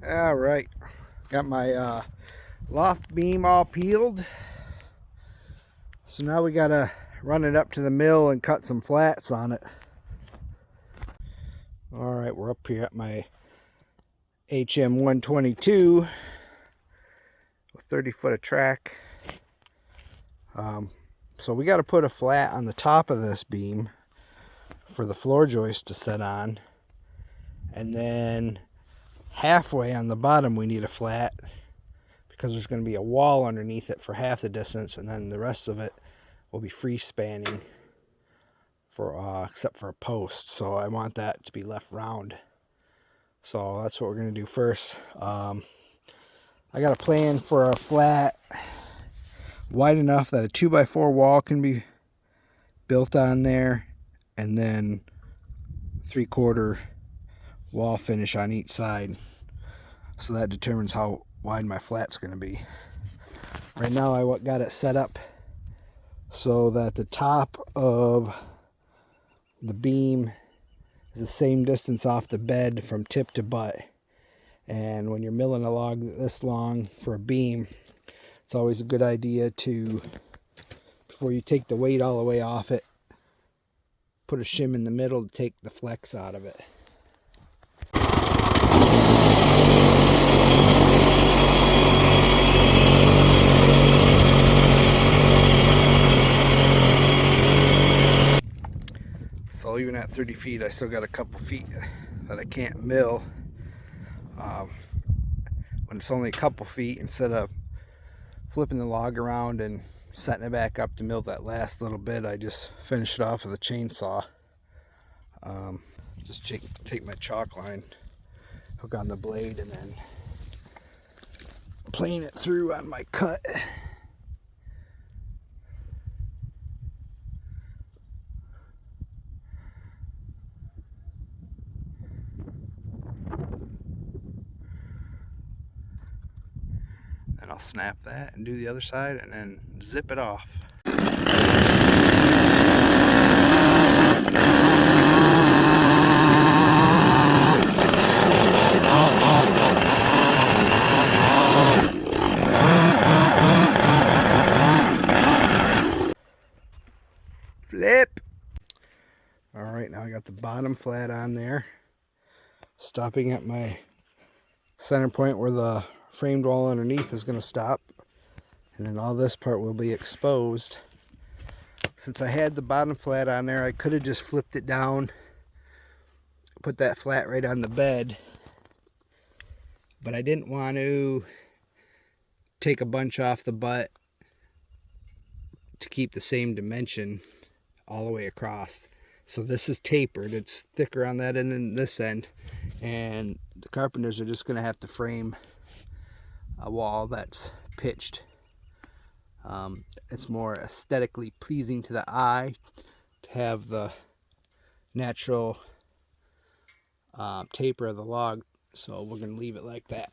All right, got my loft beam all peeled. So now we gotta run it up to the mill and cut some flats on it. All right, we're up here at my HM 122 with 30 foot of track. So we got to put a flat on the top of this beam for the floor joist to set on, and then halfway on the bottom we need a flat because there's going to be a wall underneath it for half the distance, and then the rest of it will be free spanning for except for a post. So I want that to be left round. So that's what we're going to do first. I got a plan for a flat wide enough that a 2x4 wall can be built on there, and then 3/4 wall finish on each side. So that determines how wide my flat's going to be. Right now I got it set up so that the top of the beam is the same distance off the bed from tip to butt. And when you're milling a log this long for a beam, it's always a good idea to, before you take the weight all the way off it, put a shim in the middle to take the flex out of it. So even at 30 feet, I still got a couple feet that I can't mill. When it's only a couple feet, instead of flipping the log around and setting it back up to mill that last little bit, I just finish it off with a chainsaw. Just take my chalk line, hook on the blade, and then plane it through on my cut. And I'll snap that and do the other side and then zip it off. Flip! Alright, now I got the bottom flat on there, stopping at my center point where the framed wall underneath is going to stop, and then all this part will be exposed. Since I had the bottom flat on there, I could have just flipped it down, put that flat right on the bed, but I didn't want to take a bunch off the butt to keep the same dimension all the way across. So this is tapered, it's thicker on that end than this end, and the carpenters are just going to have to frame a wall that's pitched. It's more aesthetically pleasing to the eye to have the natural taper of the log, so we're going to leave it like that.